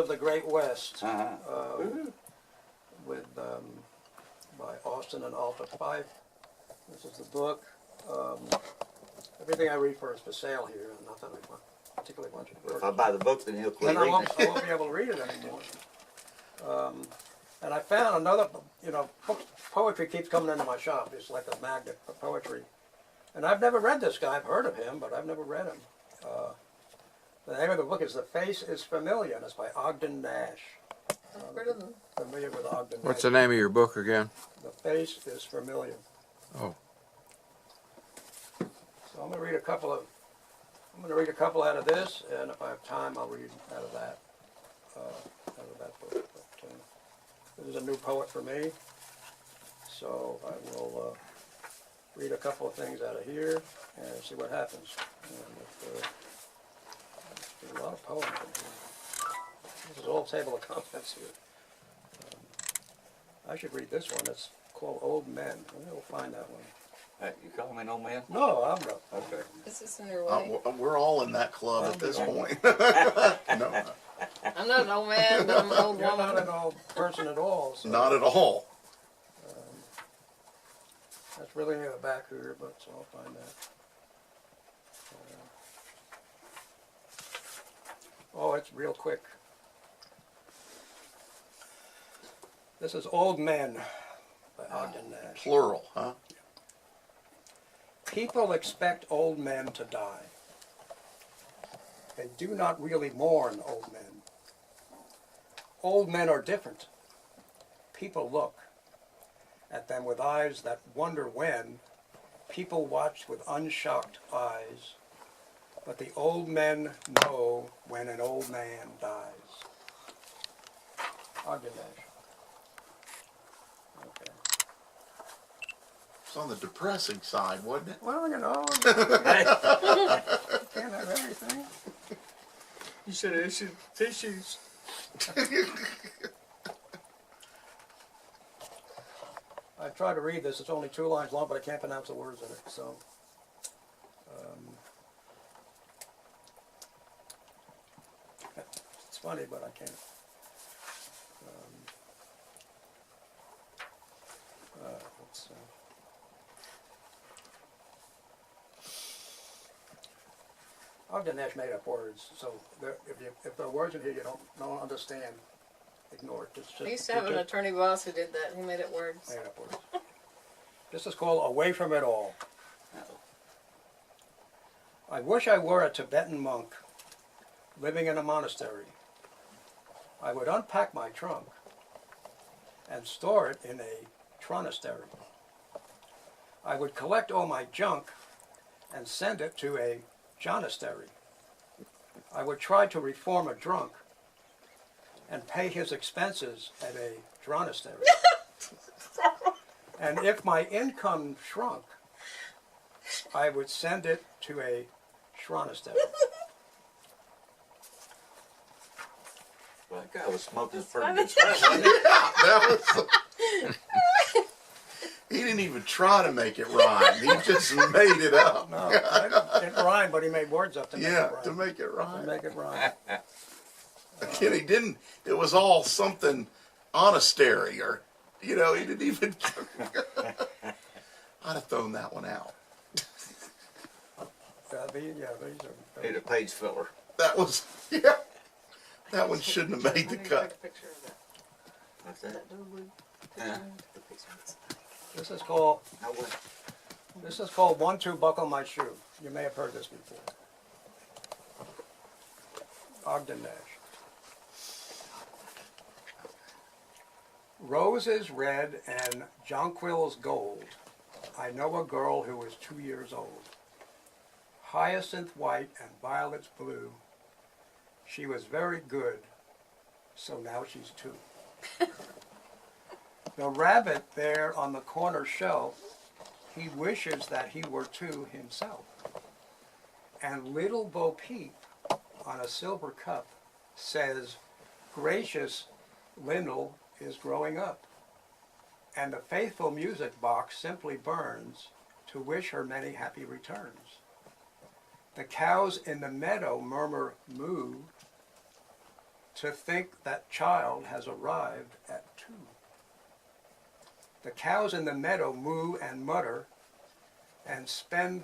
of the Great West, Mhm. with by Austin and Alta Fife. This is the book. Everything I read for is for sale here. Not that I particularly want you to If I buy the book, then he'll quit then I reading won't be able to read it anymore. And I found another, poetry keeps coming into my shop. It's like a magnet for poetry. And I've never read this guy. I've heard of him, but I've never read him. The name of the book is The Face is Familiar, and it's by Ogden Nash. I've heard of them. Familiar with Ogden What's Nash. the name of your book again? The Face is Familiar. Oh. So I'm going to read a couple out of this, and if I have time, I'll read out of that book. But, this is a new poet for me, so I will read a couple of things out of here and see what happens. And there's a lot of poems in here. This is all table of contents here. I should read this one. It's called Old Men. We'll find that one. You call me an old man? No, I'm not. Okay. Is this in your way? We're all in that club at this point. No, I'm not an old man, but I'm an old You're woman. not an old person at all. So, not at all. that's really near the back here, but so I'll find that. Oh, it's real quick. This is Old Men by Ogden Nash. Plural, huh? People expect old men to die. They do not really mourn old men. Old men are different. People look at them with eyes that wonder when. People watch with unshocked eyes. But the old men know when an old man dies. Ogden Nash. Okay. It's on the depressing side, wasn't it? Well, can't have everything. You should have issued tissues. I tried to read this. It's only 2 lines long, but I can't pronounce the words in it. So, it's funny, but I can't. Let's, Ogden Nash made up words, so if there are words in here you don't understand, ignore it. I used to have an attorney boss who did that. He made it words. Made up words. This is called Away from It All. I wish I were a Tibetan monk living in a monastery. I would unpack my trunk and store it in a tronastery. I would collect all my junk and send it to a jonastery. I would try to reform a drunk and pay his expenses at a dronastery. And if my income shrunk, I would send it to a shronastery. Well, that guy was smoking pretty good stuff. That was. He didn't even try to make it rhyme. He just made it up. No, it didn't rhyme, but he made words up to make it rhyme. To make it rhyme. To make it rhyme. Again, he didn't. It was all something honesty, or he didn't even. I'd have thrown that one out. These are. Need a page filler. That was That one shouldn't have made the cut. What's that? Yeah. This is called. I went. This is called 1, 2, Buckle My Shoe. You may have heard this before. Ogden Nash. Roses red and jonquils gold. I know a girl who is 2 years old. Hyacinth white and violets blue. She was very good, so now she's 2. The rabbit there on the corner shelf, he wishes that he were 2 himself. And little Bo Peep on a silver cup says, gracious, Lyndall is growing up. And the faithful music box simply burns to wish her many happy returns. The cows in the meadow murmur moo To think that child has arrived at 2. The cows in the meadow moo and mutter and send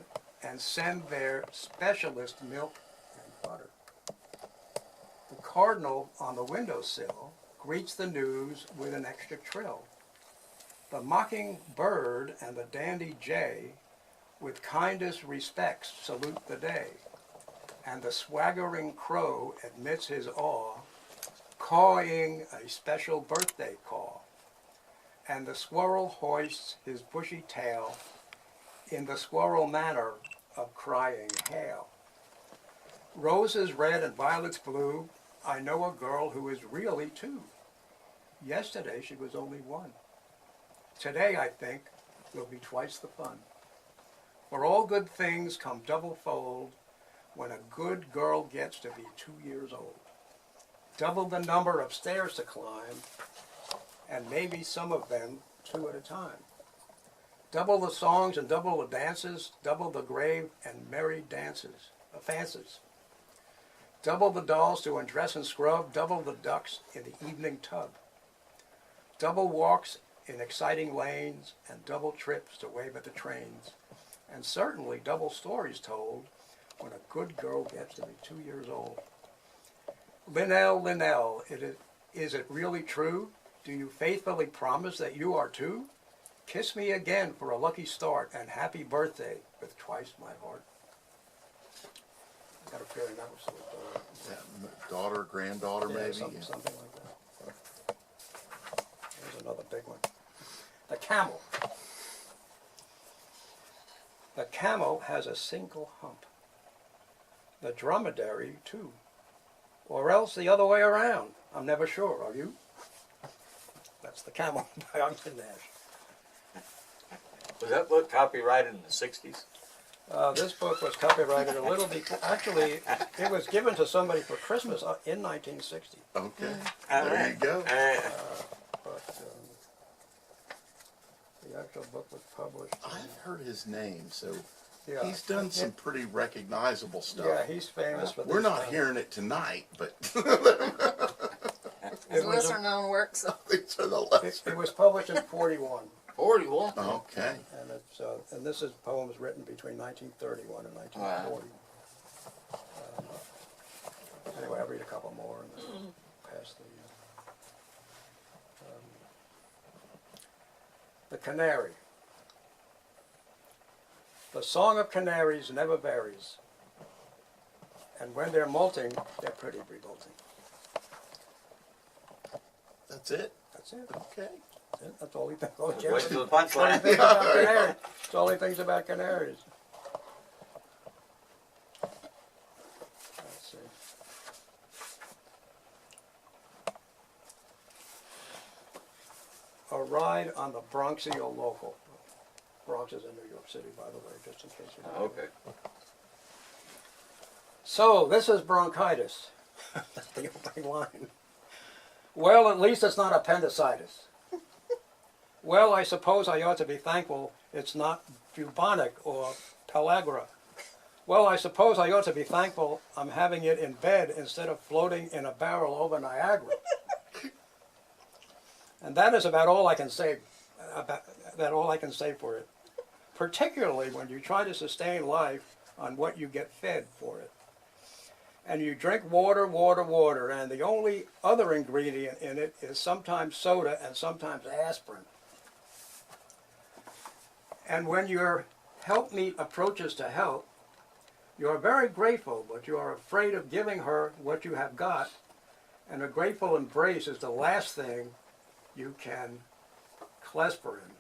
their specialist milk and butter. The cardinal on the windowsill greets the news with an extra trill. The mocking bird and the dandy jay with kindest respects salute the day, and the swaggering crow admits his awe, cawing a special birthday call, and the squirrel hoists his bushy tail in the squirrel manner of crying hail. Roses red and violets blue, I know a girl who is really 2. Yesterday she was only 1. Today, I think, will be twice the fun. For all good things come double fold when a good girl gets to be 2 years old. Double the number of stairs to climb, and maybe some of them 2 at a time. Double the songs and double the dances, double the grave and merry fancies. Double the dolls to undress and scrub, double the ducks in the evening tub. Double walks in exciting lanes, and double trips to wave at the trains, and certainly double stories told when a good girl gets to be 2 years old. Linnell, Linnell, is it really true? Do you faithfully promise that you are 2? Kiss me again for a lucky start, and happy birthday with twice my heart. I got a feeling that was Daughter, granddaughter, yeah, maybe. something like that. There's another big one. The camel. The camel has a single hump. The dromedary, too. Or else the other way around. I'm never sure. Are you? That's The Camel by Ogden Nash. Was that book copyrighted in the 60s? This book was copyrighted a little before. Actually, it was given to somebody for Christmas in 1960. Okay. All There right. you go. But the actual book was published. I've heard his name, so Yeah. he's done some pretty recognizable stuff. Yeah, he's famous for this. We're not hearing it tonight, but His It was lesser known work, so. these are the lessons. It was published in 41, 41. Okay. and it's and this is poems written between 1931 and 1940. Anyway, I'll read a couple more and then pass the canary. The song of canaries never varies, and when they're molting, they're pretty revolting. That's it. That's it. Okay. That's it. That's all he thinks. Oh, Wait till the That's all he punchline. thinks about canaries. That's all he thinks about canaries. Let's see. A ride on the Bronxial Local. Bronx is in New York City, by the way, just in case you don't know. Okay. So, this is bronchitis. That's the opening line. Well, at least it's not appendicitis. Well, I suppose I ought to be thankful it's not bubonic or pellagra. Well, I suppose I ought to be thankful I'm having it in bed instead of floating in a barrel over Niagara. And that is about all I can say. For it. Particularly when you try to sustain life on what you get fed for it. And you drink water, water, water, and the only other ingredient in it is sometimes soda and sometimes aspirin. And when your helpmeet approaches to help, you are very grateful, but you are afraid of giving her what you have got, and a grateful embrace is the last thing you can clasper in.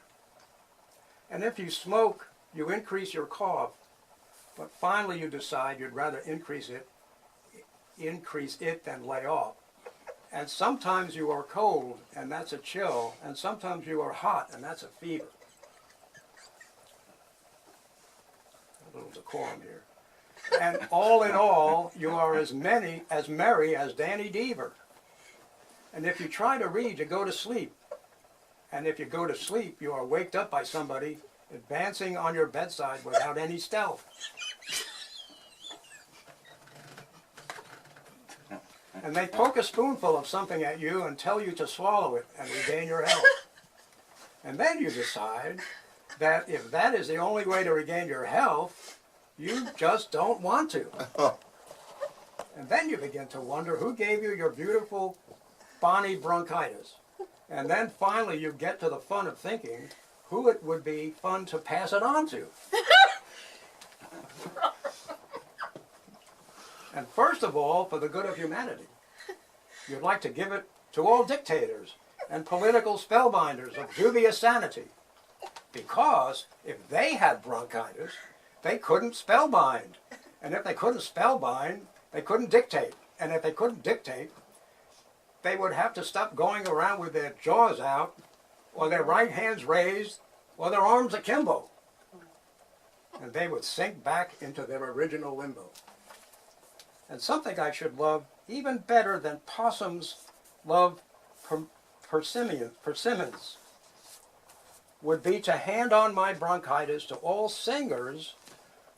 And if you smoke, you increase your cough, but finally you decide you'd rather increase it than lay off. And sometimes you are cold, and that's a chill, and sometimes you are hot, and that's a fever. A little decorum here. And all in all, you are as merry as Danny Deaver. And if you try to read, you go to sleep. And if you go to sleep, you are waked up by somebody advancing on your bedside without any stealth. And they poke a spoonful of something at you and tell you to swallow it and regain your health. And then you decide that if that is the only way to regain your health, you just don't want to. And then you begin to wonder who gave you your beautiful Bonnie bronchitis. And then finally you get to the fun of thinking who it would be fun to pass it on to. And first of all, for the good of humanity, you'd like to give it to all dictators and political spellbinders of dubious sanity. Because if they had bronchitis, they couldn't spellbind. And if they couldn't spellbind, they couldn't dictate. And if they couldn't dictate, they would have to stop going around with their jaws out, or their right hands raised, or their arms akimbo. And they would sink back into their original limbo. And something I should love even better than possums love persimmons would be to hand on my bronchitis to all singers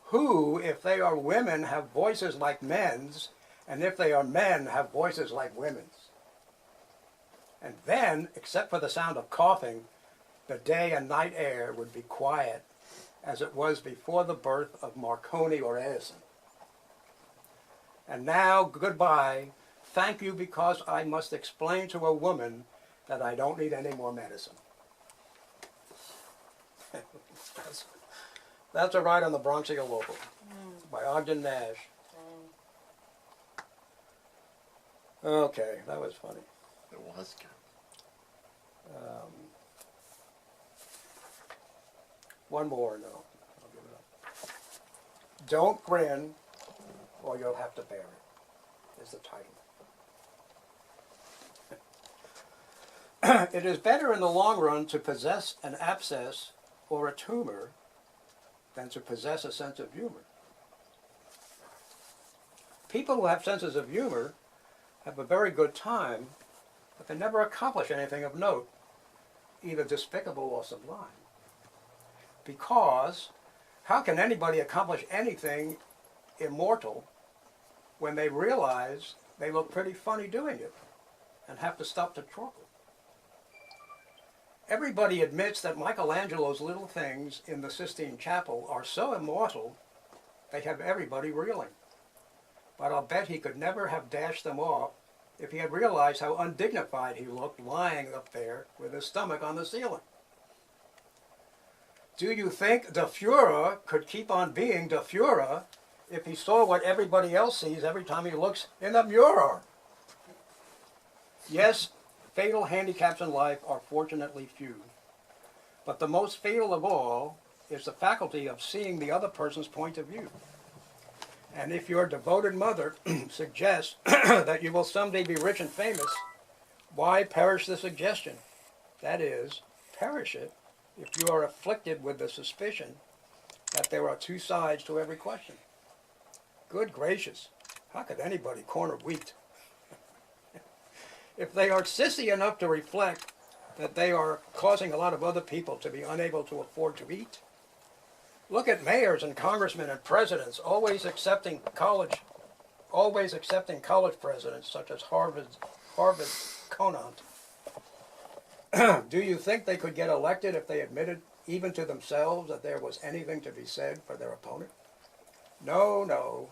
who, if they are women, have voices like men's, and if they are men, have voices like women's. And then, except for the sound of coughing, the day and night air would be quiet as it was before the birth of Marconi or Edison. And now, goodbye. Thank you, because I must explain to a woman that I don't need any more medicine. That's a ride on the Bronxial Local by Ogden Nash. Okay, that was funny. It was good. One more, no. I'll give it up. Don't grin, or you'll have to bear it, is the title. It is better in the long run to possess an abscess or a tumor than to possess a sense of humor. People who have senses of humor have a very good time, but they never accomplish anything of note, either despicable or sublime. Because how can anybody accomplish anything immortal when they realize they look pretty funny doing it and have to stop to chuckle? Everybody admits that Michelangelo's little things in the Sistine Chapel are so immortal they have everybody reeling. But I'll bet he could never have dashed them off if he had realized how undignified he looked lying up there with his stomach on the ceiling. Do you think the Fuhrer could keep on being the Fuhrer if he saw what everybody else sees every time he looks in the mirror? Yes, fatal handicaps in life are fortunately few. But the most fatal of all is the faculty of seeing the other person's point of view. And if your devoted mother suggests that you will someday be rich and famous, why perish the suggestion? That is, perish it if you are afflicted with the suspicion that there are two sides to every question. Good gracious, how could anybody corner wheat? If they are sissy enough to reflect that they are causing a lot of other people to be unable to afford to eat, look at mayors and congressmen and presidents always accepting college presidents such as Harvard's Conant. Do you think they could get elected if they admitted even to themselves that there was anything to be said for their opponent? No, no.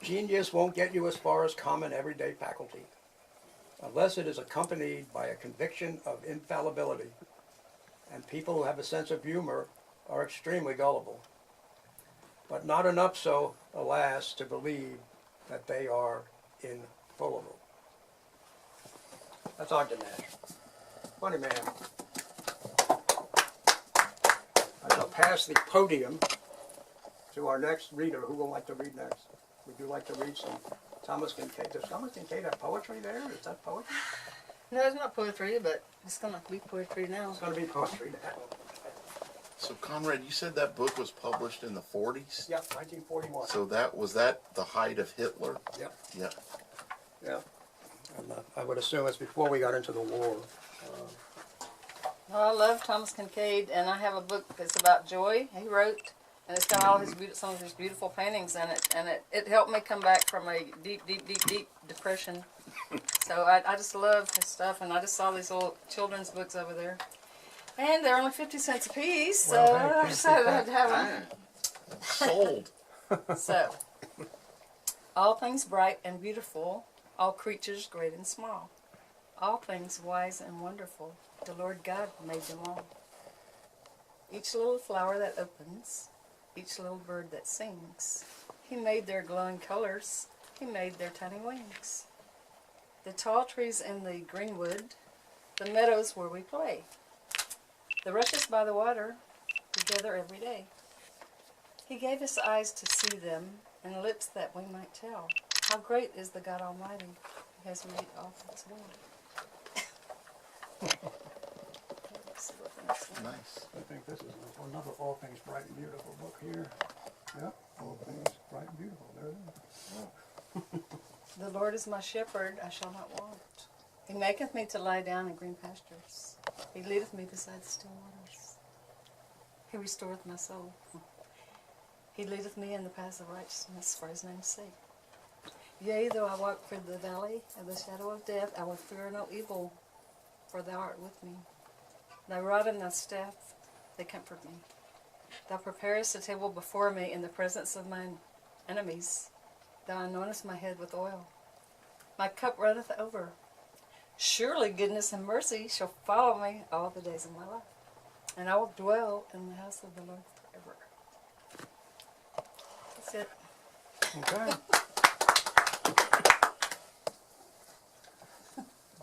Genius won't get you as far as common everyday faculty unless it is accompanied by a conviction of infallibility. And people who have a sense of humor are extremely gullible, but not enough so, alas, to believe that they are infallible. That's Ogden Nash. Funny man. I shall pass the podium to our next reader. Who would like to read next? Would you like to read some Thomas Kincaid? Does Thomas Kincaid have poetry there? Is that poetry? No, it's not poetry, but it's going to be poetry now. It's going to be poetry now. So, Conrad, you said that book was published in the 40s? Yep, 1941. So was that the height of Hitler? Yep. Yeah. Yeah. And, I would assume it's before we got into the war. Well, I love Thomas Kincaid, and I have a book that's about joy he wrote, And it's got all some of his beautiful paintings in it, and it helped me come back from a deep depression. So I just love his stuff, and I just saw these little children's books over there. And they're only 50 cents a piece, so Well, hey, I can't decided beat I had to have them. Sold. So, all things bright and beautiful, all creatures great and small, all things wise and wonderful, the Lord God made them all. Each little flower that opens, each little bird that sings, He made their glowing colors, He made their tiny wings. The tall trees in the greenwood, the meadows where we play, the rushes by the water, together every day. He gave us eyes to see them, and lips that we might tell. How great is the God Almighty, who has made all things well. Let's see what the next one is. Nice. I think this is another All Things Bright and Beautiful book here. Yep, All Things Bright and Beautiful. There it is. The Lord is my shepherd, I shall not want. He maketh me to lie down in green pastures. He leadeth me beside the still waters. He restoreth my soul. He leadeth me in the paths of righteousness for his name's sake. Yea, though I walk through the valley of the shadow of death, I will fear no evil, for thou art with me. Thy rod and thy staff, they comfort me. Thou preparest a table before me in the presence of mine enemies. Thou anointest my head with oil. My cup runneth over. Surely goodness and mercy shall follow me all the days of my life, and I will dwell in the house of the Lord forever. That's it. Okay.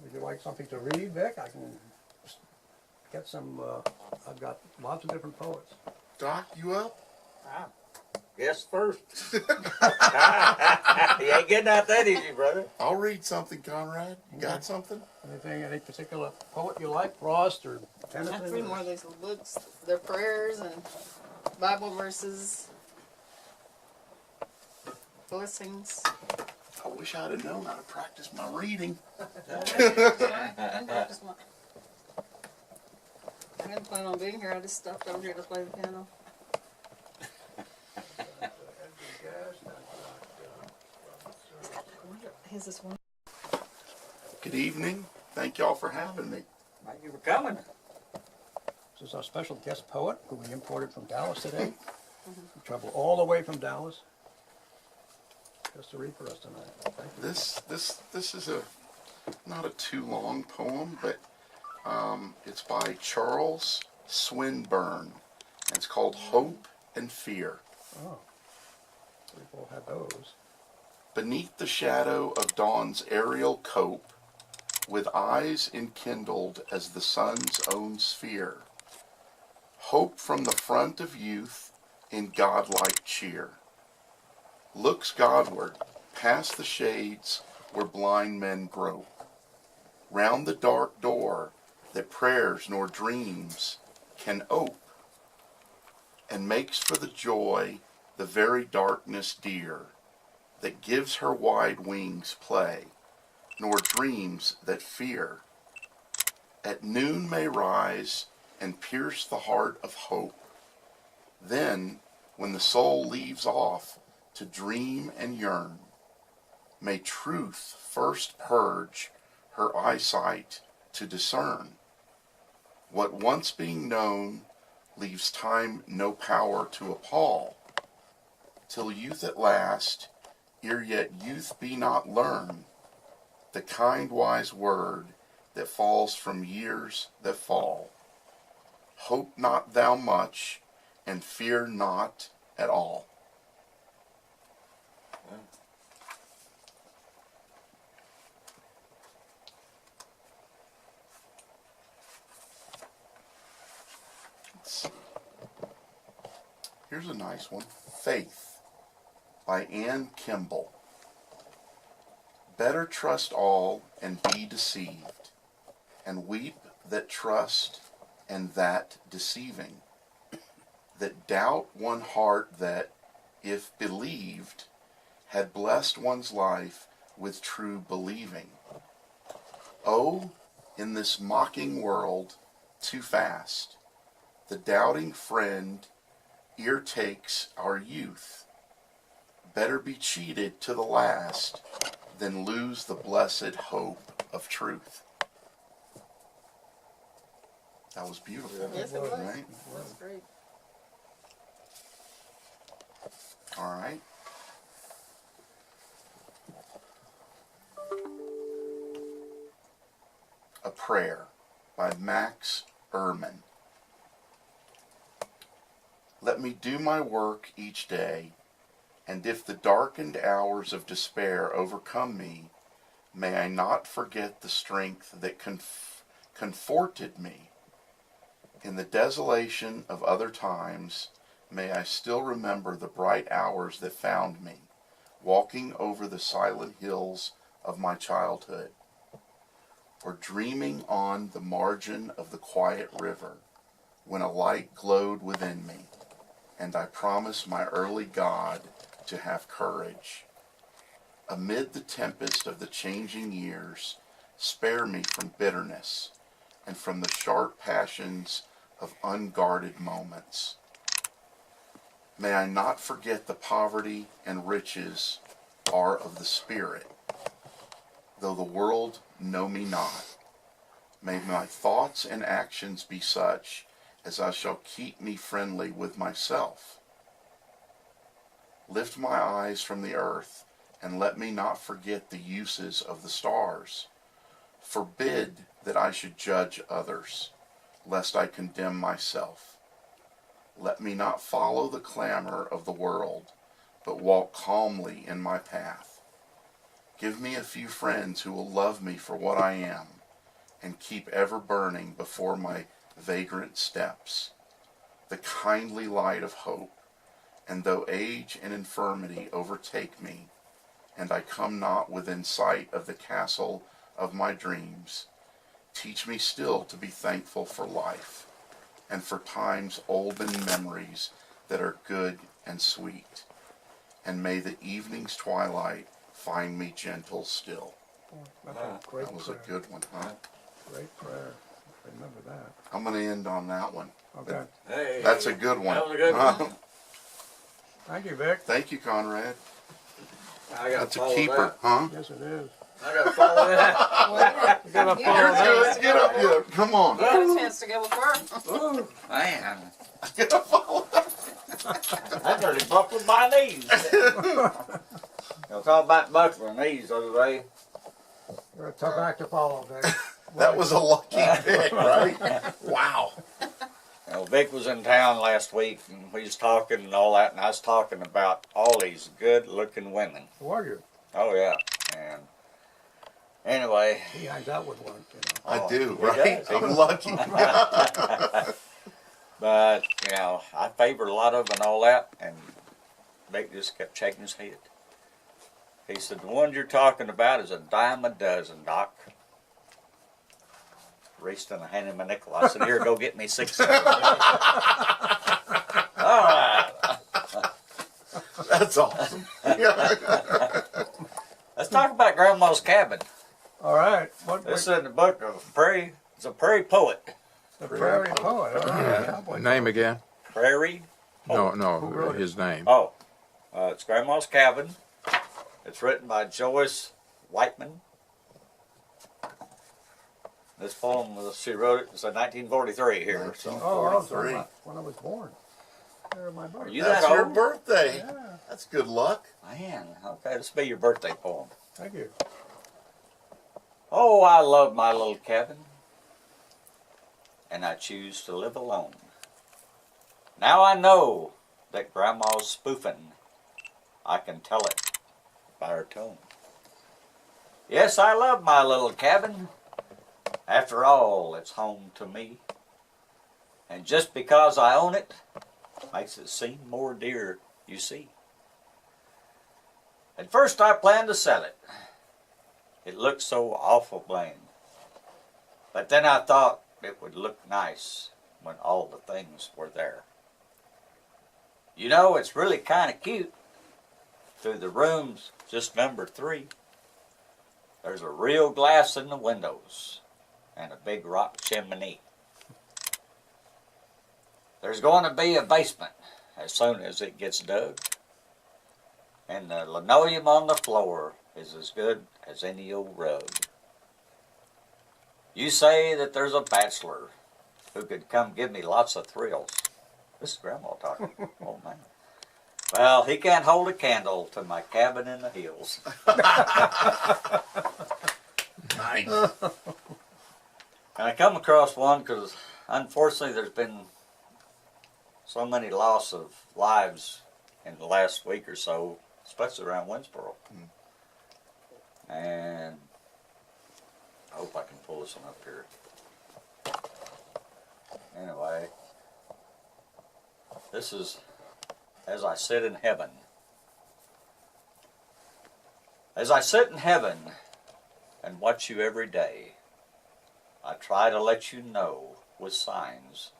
Would you like something to read, Vic? I can get some, I've got lots of different poets. Doc, you up? Guess first. You ain't getting out that easy, brother. I'll read something, Conrad. You got something? Anything, any particular poet you like? Frost or I have Tennyson? 3 more of these little books. They're prayers and Bible verses, blessings. I wish I'd have known how to practice my reading. I didn't plan on being here. I just stopped over here to play the piano. Here's this one. Good evening. Thank y'all for having me. Thank you for coming. This is our special guest poet who we imported from Dallas today. He traveled all the way from Dallas just to read for us tonight. Thank you. This is not a too long poem, but it's by Charles Swinburne, and it's called Hope and Fear. Oh, we've all had those. Beneath the shadow of dawn's aerial cope, with eyes enkindled as the sun's own sphere, hope from the front of youth in godlike cheer looks Godward, past the shades where blind men grope, round the dark door that prayers nor dreams can ope, and makes for the joy the very darkness dear, that gives her wide wings play, nor dreams that fear at noon may rise and pierce the heart of hope. Then, when the soul leaves off to dream and yearn, may truth first purge her eyesight to discern. What once being known leaves time no power to appall, till youth at last, ere yet youth be not learn, the kind wise word that falls from years that fall. Hope not thou much, and fear not at all. Here's a nice one. Faith by Anne Kimball. Better trust all and be deceived, and weep that trust and that deceiving, that doubt one heart that, if believed, had blessed one's life with true believing. Oh, in this mocking world, too fast, the doubting friend ear takes our youth. Better be cheated to the last than lose the blessed hope of truth. That was beautiful. Yes, it was. Right? That's great. All right. A Prayer by Max Ehrman. Let me do my work each day, and if the darkened hours of despair overcome me, may I not forget the strength that comforted me. In the desolation of other times, may I still remember the bright hours that found me, walking over the silent hills of my childhood, or dreaming on the margin of the quiet river, when a light glowed within me, and I promised my early God to have courage. Amid the tempest of the changing years, spare me from bitterness and from the sharp passions of unguarded moments. May I not forget the poverty and riches are of the Spirit, though the world know me not. May my thoughts and actions be such as I shall keep me friendly with myself. Lift my eyes from the earth, and let me not forget the uses of the stars. Forbid that I should judge others, lest I condemn myself. Let me not follow the clamor of the world, but walk calmly in my path. Give me a few friends who will love me for what I am, and keep ever burning before my vagrant steps the kindly light of hope. And though age and infirmity overtake me, and I come not within sight of the castle of my dreams, teach me still to be thankful for life, and for time's olden memories that are good and sweet. And may the evening's twilight find me gentle still. That's a great That was prayer. a good one, huh? Great prayer. Remember that. I'm going to end on that one. Okay. Hey. That's a good one. That was a good one. Thank you, Vic. Thank you, Conrad. I gotta That's a follow keeper, that. huh? Yes, it is. I gotta follow that. You gotta follow You're that. good. Get up here. Come on. have a chance to go with her. Ooh, man. Get up. Follow that. I nearly buckled my knees. You'll talk about buckling knees the other day. You're a tough act to follow, Vic. That was a lucky pick, right? Wow. Vic was in town last week, and we was talking and all that, and I was talking about all these good-looking women. Who are you? Oh, yeah. And anyway, He hangs out with one, you know. I do, he right? does. I'm lucky. but, I favored a lot of them and all that, and Vic just kept shaking his head. He said, the ones you're talking about is a dime a dozen, Doc. Reached and I handed him a nickel. I said, here, go get me 6 of them. All right. That's awesome. Let's talk about Grandma's cabin. All right. This is in the book of Prairie. It's a prairie poet. The Prairie Poet. All right. Cowboy Name again? Prairie. No, Who no, wrote it? his name. Oh, it's Grandma's Cabin. It's written by Joyce Whiteman. This poem, she wrote it, it's in 1943 here. So. Oh, that was 43. when I was born. There, my Are birthday. you That's that your old? birthday. Yeah. That's good luck. Man, okay, this will be your birthday poem. Thank you. Oh, I love my little cabin, and I choose to live alone. Now I know that Grandma's spoofing. I can tell it by her tone. Yes, I love my little cabin. After all, it's home to me. And just because I own it, makes it seem more dear, you see. At first I planned to sell it. It looked so awful bland. But then I thought it would look nice when all the things were there. You know, it's really kind of cute. Through the rooms, just number 3, there's a real glass in the windows and a big rock chimney. There's going to be a basement as soon as it gets dug. And the linoleum on the floor is as good as any old rug. You say that there's a bachelor who could come give me lots of thrills. This is Grandma talking. Oh, man. Well, he can't hold a candle to my cabin in the hills. Nice. And I come across one because, unfortunately, there's been so many loss of lives in the last week or so, especially around Winnsboro. And I hope I can pull this one up here. Anyway, this is As I Sit in Heaven. As I sit in heaven and watch you every day, I try to let you know with signs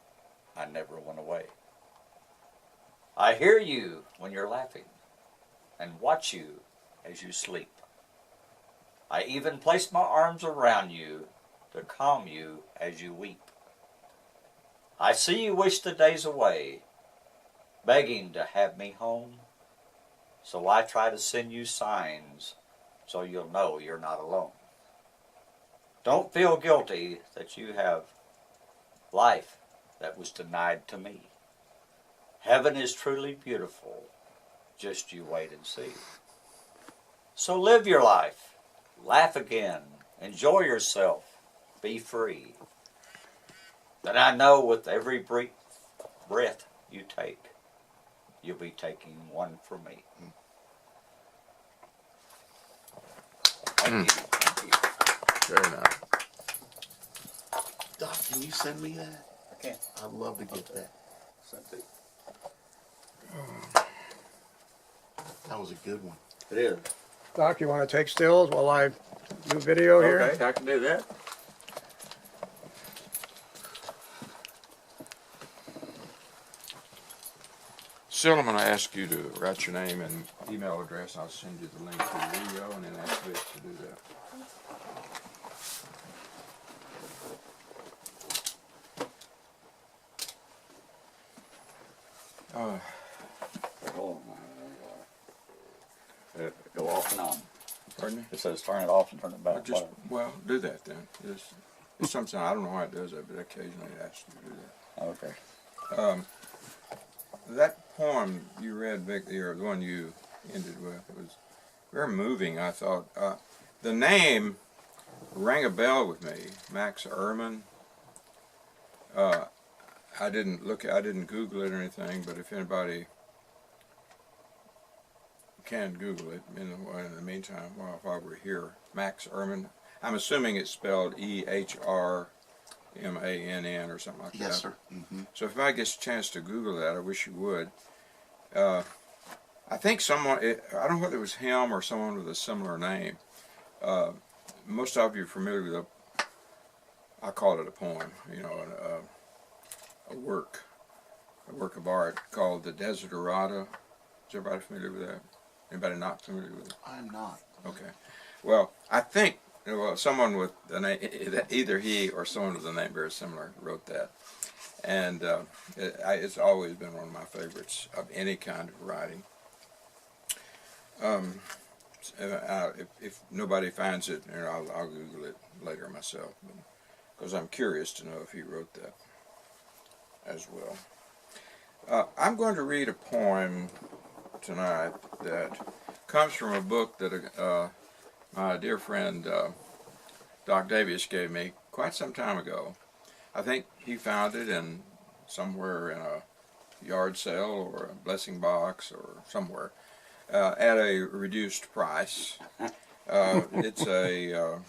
I never went away. I hear you when you're laughing and watch you as you sleep. I even place my arms around you to calm you as you weep. I see you wish the days away, begging to have me home. So I try to send you signs so you'll know you're not alone. Don't feel guilty that you have life that was denied to me. Heaven is truly beautiful. Just you wait and see. So live your life. Laugh again. Enjoy yourself. Be free. Then I know with every breath you take, you'll be taking one for me. Thank you. Thank you. Very nice. Doc, can you send me that? I can't. I'd love to get that. Send it. That was a good one. It is. Doc, you want to take stills while I do video here? Okay, I can do that. Still, I'm going to ask you to write your name and email address. I'll send you the link to the video and then ask Vic to do that. Go off and on. Pardon me? It says turn it off and turn it back. Just, well, do that then. It's something, I don't know why it does that, but occasionally it asks you to do that. Okay. That poem you read, Vic, or the one you ended with, it was very moving, I thought. The name rang a bell with me, Max Ehrman. I didn't Google it or anything, but if anybody can Google it in the meantime, while we're here, Max Ehrman. I'm assuming it's spelled Ehrmann or something like that. Yes, sir. Mm-hmm. So if I get a chance to Google that, I wish you would. I think someone, I don't know whether it was him or someone with a similar name. Most of you are familiar with I call it a poem, a work of art called The Desiderata. Is everybody familiar with that? Anybody not familiar with it? I'm not. Okay. Well, I think someone with the name, either he or someone with a name very similar wrote that. And it's always been one of my favorites of any kind of writing. If nobody finds it, I'll Google it later myself, because I'm curious to know if he wrote that as well. I'm going to read a poem tonight that comes from a book that my dear friend Doc Davis gave me quite some time ago. I think he found it somewhere in a yard sale or a blessing box or somewhere at a reduced price. It's a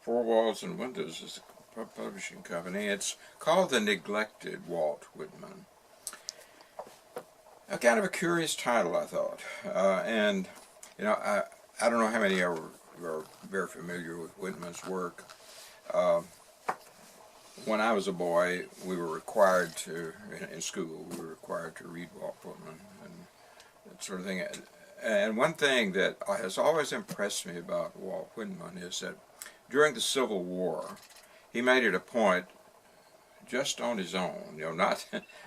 Four Walls and Windows is a publishing company. It's called The Neglected Walt Whitman. A kind of a curious title, I thought. And I don't know how many are very familiar with Whitman's work. When I was a boy, we were required to, in school, we were required to read Walt Whitman and that sort of thing. And one thing that has always impressed me about Walt Whitman is that during the Civil War, he made it a point just on his own, not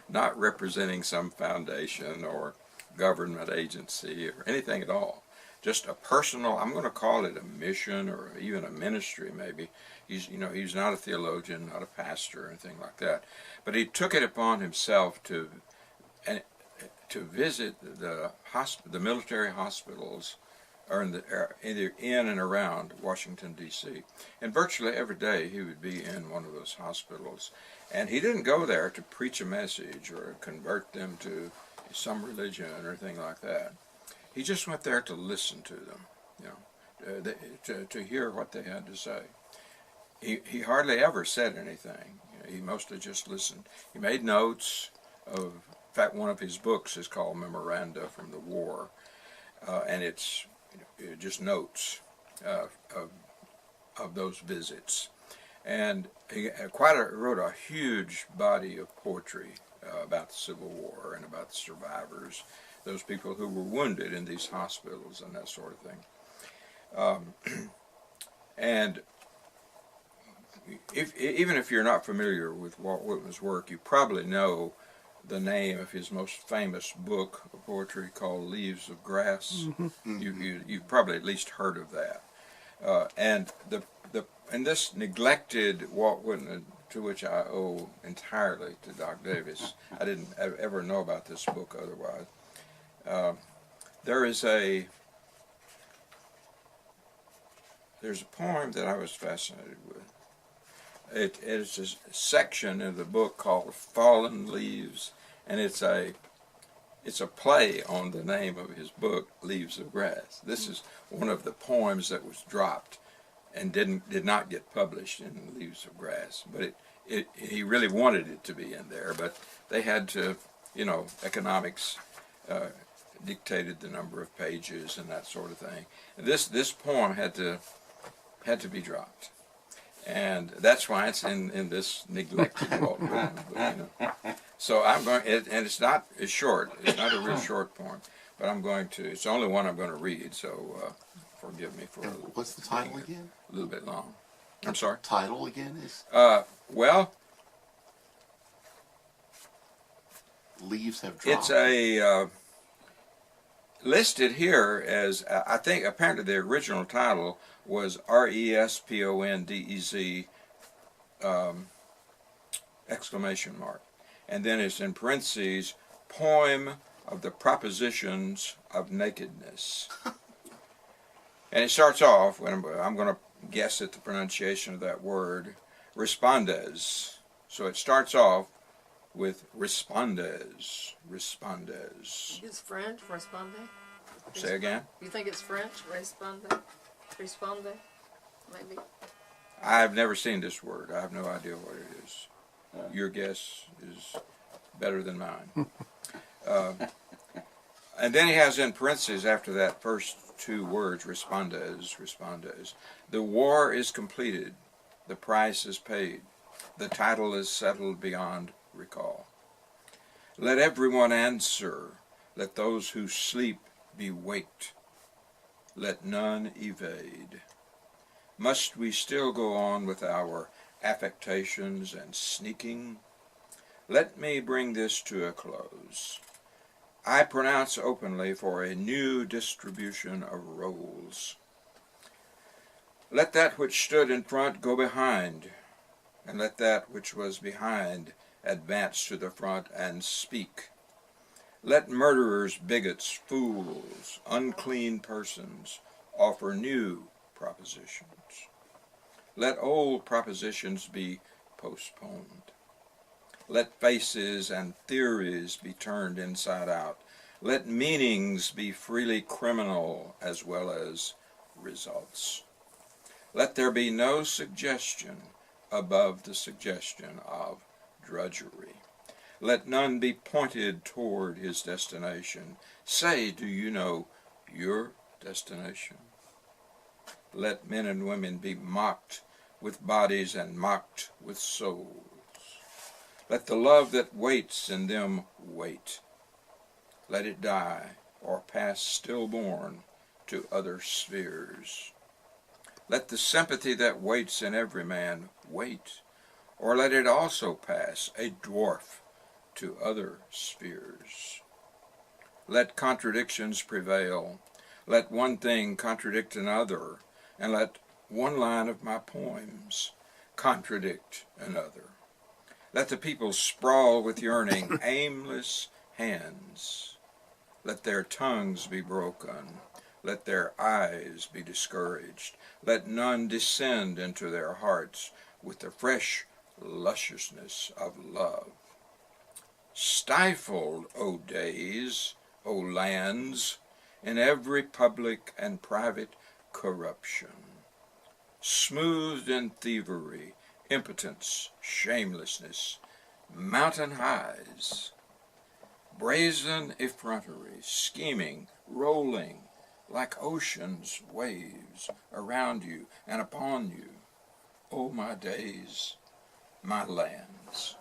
not representing some foundation or government agency or anything at all. Just a personal, I'm going to call it a mission or even a ministry maybe. He's not a theologian, not a pastor or anything like that. But he took it upon himself to visit the military hospitals either in and around Washington, D.C. And virtually every day he would be in one of those hospitals. And he didn't go there to preach a message or convert them to some religion or anything like that. He just went there to listen to them, to hear what they had to say. He hardly ever said anything. He mostly just listened. He made notes of, in fact, one of his books is called Memoranda from the War, and it's just notes of those visits. And he wrote a huge body of poetry about the Civil War and about the survivors, those people who were wounded in these hospitals and that sort of thing. And even if you're not familiar with Walt Whitman's work, you probably know the name of his most famous book of poetry called Leaves of Grass. You've probably at least heard of that. And this neglected Walt Whitman, to which I owe entirely to Doc Davis. I didn't ever know about this book otherwise. There's a poem that I was fascinated with. It is a section in the book called Fallen Leaves, and it's a play on the name of his book, Leaves of Grass. This is one of the poems that was dropped and did not get published in Leaves of Grass, but he really wanted it to be in there, but they had to, economics dictated the number of pages and that sort of thing. And this poem had to be dropped. And that's why it's in this neglected Walt Whitman book. So I'm going, and it's short. It's not a real short poem, but it's the only one I'm going to read. So forgive me for. What's the title again? A little bit long. I'm sorry. Title again is. Well, Leaves have dropped. It's listed here as I think apparently the original title was RESPONDEZ exclamation mark, and then it's in parentheses, poem of the propositions of nakedness. And it starts off, when I'm going to guess at the pronunciation of that word, respondes. So it starts off with respondes. It's French, responde? Say again? You think it's French, responde? Responde? Maybe. I've never seen this word. I have no idea what it is. Your guess is better than mine. And then he has in parentheses after that first two words, respondes. The war is completed. The price is paid. The title is settled beyond recall. Let everyone answer. Let those who sleep be waked. Let none evade. Must we still go on with our affectations and sneaking? Let me bring this to a close. I pronounce openly for a new distribution of roles. Let that which stood in front go behind, and let that which was behind advance to the front and speak. Let murderers, bigots, fools, unclean persons offer new propositions. Let old propositions be postponed. Let faces and theories be turned inside out. Let meanings be freely criminal as well as results. Let there be no suggestion above the suggestion of drudgery. Let none be pointed toward his destination. Say, do you know your destination? Let men and women be mocked with bodies and mocked with souls. Let the love that waits in them wait. Let it die or pass stillborn to other spheres. Let the sympathy that waits in every man wait, or let it also pass, a dwarf, to other spheres. Let contradictions prevail. Let one thing contradict another, and let one line of my poems contradict another. Let the people sprawl with yearning, aimless hands. Let their tongues be broken. Let their eyes be discouraged. Let none descend into their hearts with the fresh lusciousness of love. Stifled, O days, O lands, in every public and private corruption. Smoothed in thievery, impotence, shamelessness, mountain highs, brazen effrontery, scheming, rolling like ocean's waves around you and upon you, O my days, my lands.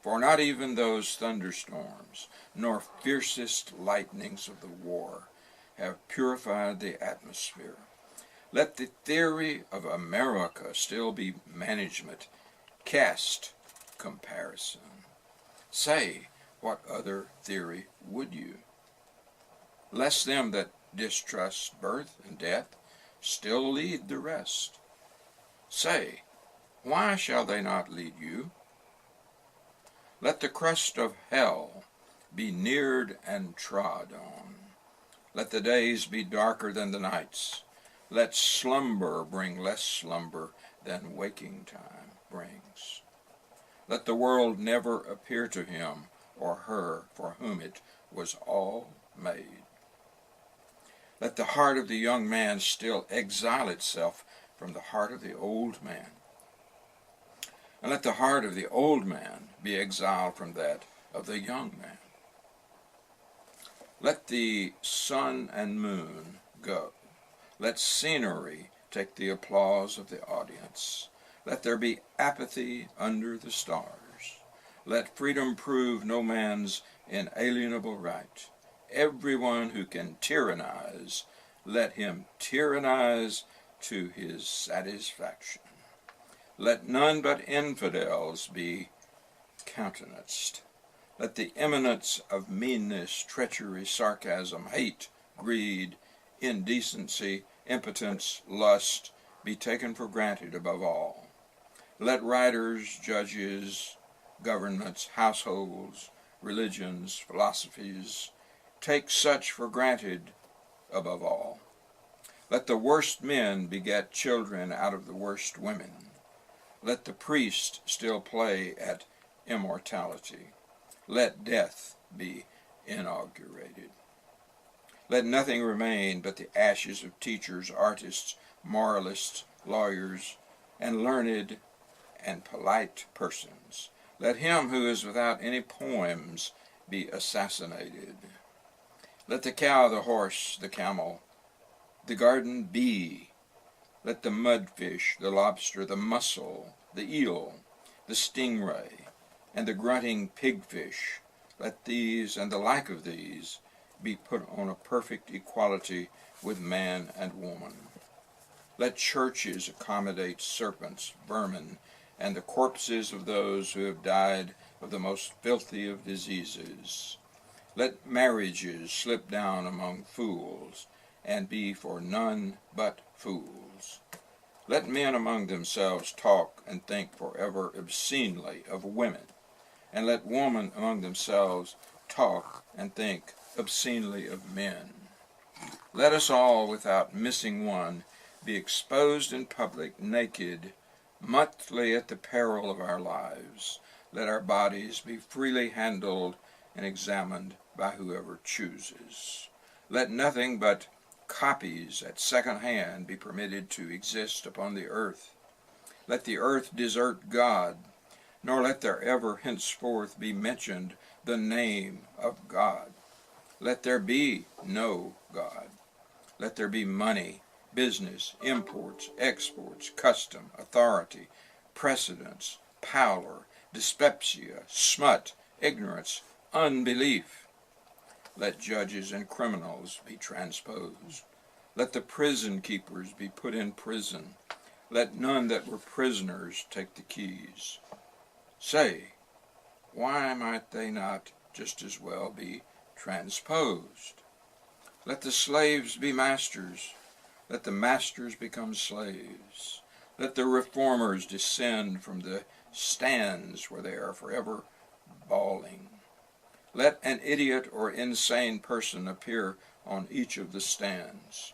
For not even those thunderstorms, nor fiercest lightnings of the war, have purified the atmosphere. Let the theory of America still be management, cast comparison. Say, what other theory would you? Lest them that distrust birth and death still lead the rest. Say, why shall they not lead you? Let the crust of hell be neared and trod on. Let the days be darker than the nights. Let slumber bring less slumber than waking time brings. Let the world never appear to him or her for whom it was all made. Let the heart of the young man still exile itself from the heart of the old man. And let the heart of the old man be exiled from that of the young man. Let the sun and moon go. Let scenery take the applause of the audience. Let there be apathy under the stars. Let freedom prove no man's inalienable right. Everyone who can tyrannize, let him tyrannize to his satisfaction. Let none but infidels be countenanced. Let the eminence of meanness, treachery, sarcasm, hate, greed, indecency, impotence, lust be taken for granted above all. Let writers, judges, governments, households, religions, philosophies take such for granted above all. Let the worst men beget children out of the worst women. Let the priest still play at immortality. Let death be inaugurated. Let nothing remain but the ashes of teachers, artists, moralists, lawyers, and learned and polite persons. Let him who is without any poems be assassinated. Let the cow, the horse, the camel, the garden bee, let the mudfish, the lobster, the mussel, the eel, the stingray, and the grunting pigfish, let these and the like of these be put on a perfect equality with man and woman. Let churches accommodate serpents, vermin, and the corpses of those who have died of the most filthy of diseases. Let marriages slip down among fools, and be for none but fools. Let men among themselves talk and think forever obscenely of women, and let women among themselves talk and think obscenely of men. Let us all, without missing one, be exposed in public, naked, monthly at the peril of our lives. Let our bodies be freely handled and examined by whoever chooses. Let nothing but copies at second hand be permitted to exist upon the earth. Let the earth desert God, nor let there ever henceforth be mentioned the name of God. Let there be no God. Let there be money, business, imports, exports, custom, authority, precedence, power, dyspepsia, smut, ignorance, unbelief. Let judges and criminals be transposed. Let the prison keepers be put in prison. Let none that were prisoners take the keys. Say, why might they not just as well be transposed? Let the slaves be masters. Let the masters become slaves. Let the reformers descend from the stands where they are forever bawling. Let an idiot or insane person appear on each of the stands.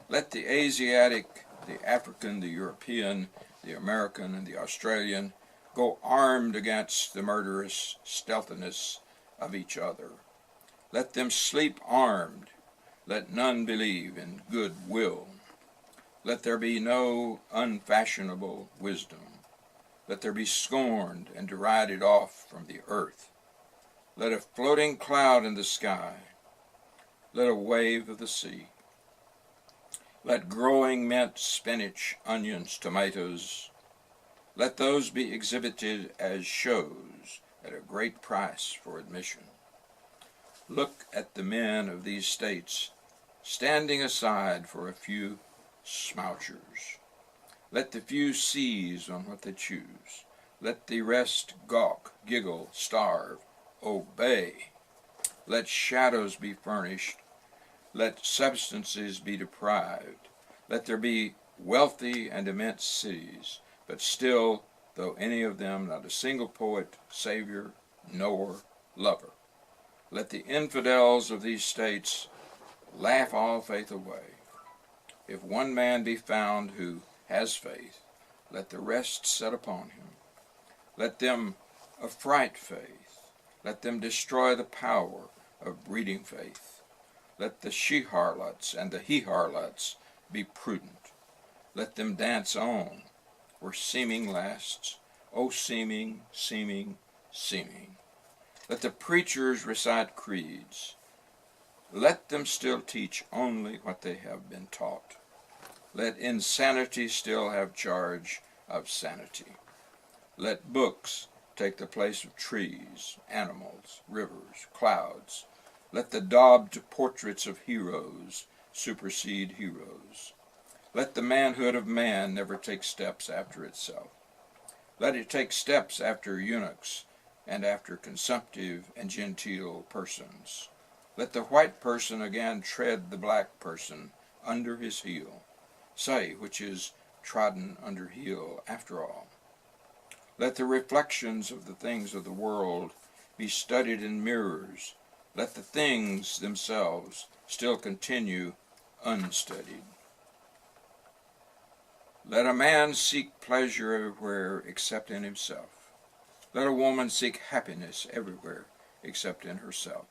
Let the Asiatic, the African, the European, the American, and the Australian go armed against the murderous stealthiness of each other. Let them sleep armed. Let none believe in good will. Let there be no unfashionable wisdom. Let there be scorned and derided off from the earth. Let a floating cloud in the sky. Let a wave of the sea. Let growing mint, spinach, onions, tomatoes, let those be exhibited as shows at a great price for admission. Look at the men of these states standing aside for a few smouchers. Let the few seize on what they choose. Let the rest gawk, giggle, starve, obey. Let shadows be furnished. Let substances be deprived. Let there be wealthy and immense cities, but still, though any of them not a single poet, savior, knower, lover. Let the infidels of these states laugh all faith away. If one man be found who has faith, let the rest set upon him. Let them affright faith. Let them destroy the power of breeding faith. Let the she-harlots and the he-harlots be prudent. Let them dance on, where seeming lasts. O seeming, seeming, seeming. Let the preachers recite creeds. Let them still teach only what they have been taught. Let insanity still have charge of sanity. Let books take the place of trees, animals, rivers, clouds. Let the daubed portraits of heroes supersede heroes. Let the manhood of man never take steps after itself. Let it take steps after eunuchs and after consumptive and genteel persons. Let the white person again tread the black person under his heel, say which is trodden under heel after all. Let the reflections of the things of the world be studied in mirrors. Let the things themselves still continue unstudied. Let a man seek pleasure everywhere except in himself. Let a woman seek happiness everywhere except in herself.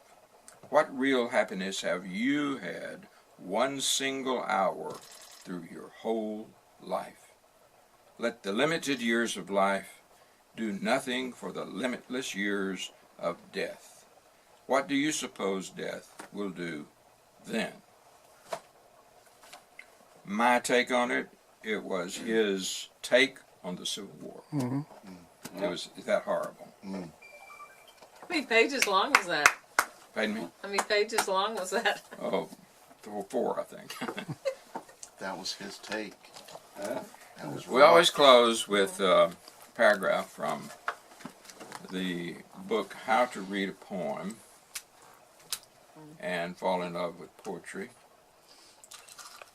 What real happiness have you had one single hour through your whole life? Let the limited years of life do nothing for the limitless years of death. What do you suppose death will do then? My take on it, it was his take on the Civil War. Mm-hmm. It was that horrible. How many pages long was that? Pardon me? How many pages long was that? Oh, 4, I think. That was his take. That was We always close with a paragraph from the book How to Read a Poem and Fall in Love with Poetry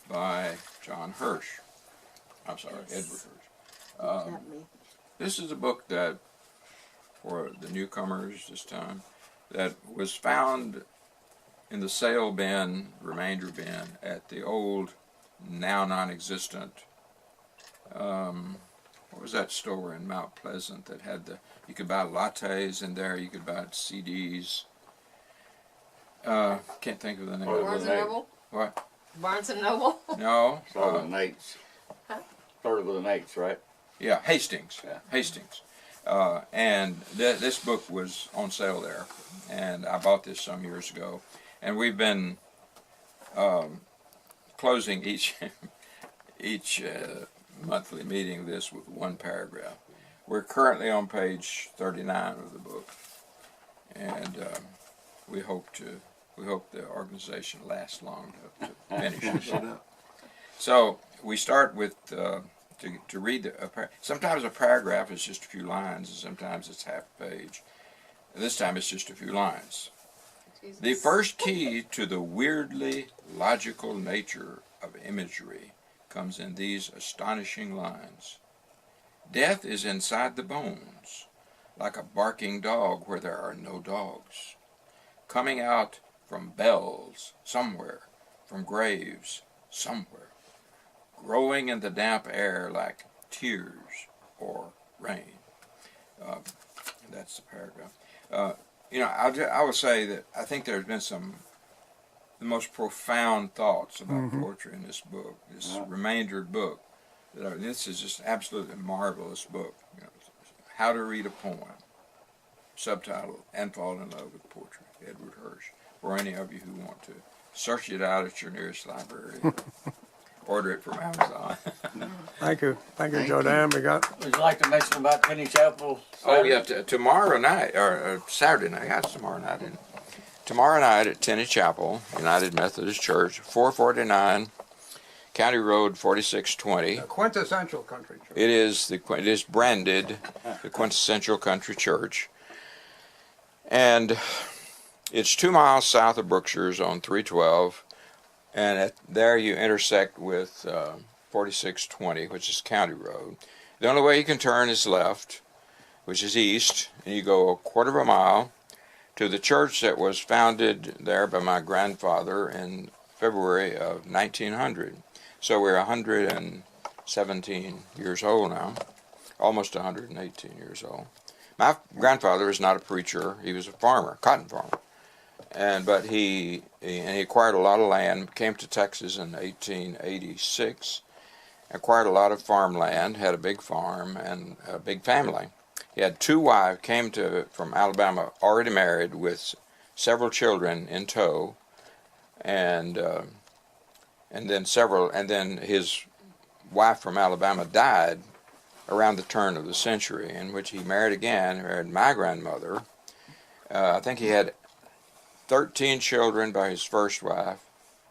by John Hirsch. I'm sorry, Yes. Edward Hirsch. This is a book that, for the newcomers this time, that was found in the sale bin, remainder bin, at the old, now non-existent, what was that store in Mount Pleasant that had you could buy lattes in there, you could buy CDs. Can't think of the name of Barnes it. and Noble? What? Barnes and Noble? No. Started with an H. Huh? Started with an H, right? Yeah, Hastings. Yeah. Hastings. And this book was on sale there, and I bought this some years ago. And we've been closing each monthly meeting of this with one paragraph. We're currently on page 39 of the book, and we hope the organization lasts long enough to finish it. So we start with to read sometimes a paragraph is just a few lines, and sometimes it's half a page. And this time it's just a few lines. Jesus. The first key to the weirdly logical nature of imagery comes in these astonishing lines. Death is inside the bones, like a barking dog where there are no dogs, coming out from bells somewhere, from graves somewhere, growing in the damp air like tears or rain. That's the paragraph. I would say that I think there's been the most profound thoughts about poetry in this book, this remaindered book. This is just an absolutely marvelous book. How to Read a Poem, subtitled And Fall in Love with Poetry, Edward Hirsch, for any of you who want to search it out at your nearest library. Order it from Amazon. Thank you, Thank Joe Dan. We got Would you like to mention about Penny Chapel? Oh yeah, tomorrow night, or Saturday night, yeah, it's tomorrow night. Tomorrow night at Tenney Chapel, United Methodist Church, 449 County Road 4620. the quintessential country church. It is branded the quintessential country church, and it's 2 miles south of Brookshire's on 312, and there you intersect with 4620, which is County Road. The only way you can turn is left, which is east, and you go a quarter of a mile to the church that was founded there by my grandfather in February of 1900. So we're 117 years old now, almost 118 years old. My grandfather is not a preacher; he was a farmer, cotton farmer, but he acquired a lot of land. Came to Texas in 1886, acquired a lot of farmland, had a big farm and a big family. He had 2 wives, came from Alabama, already married with several children in tow, and then his wife from Alabama died around the turn of the century, in which he married my grandmother. I think he had 13 children by his first wife,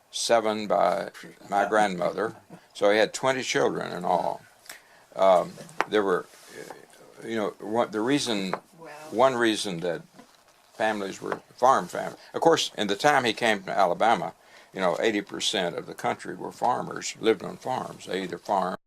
7 by my grandmother, so he had 20 children in all. There were, one reason that families were farm families. Of course, in the time he came to Alabama, 80% of the country were farmers, lived on farms. They either farmed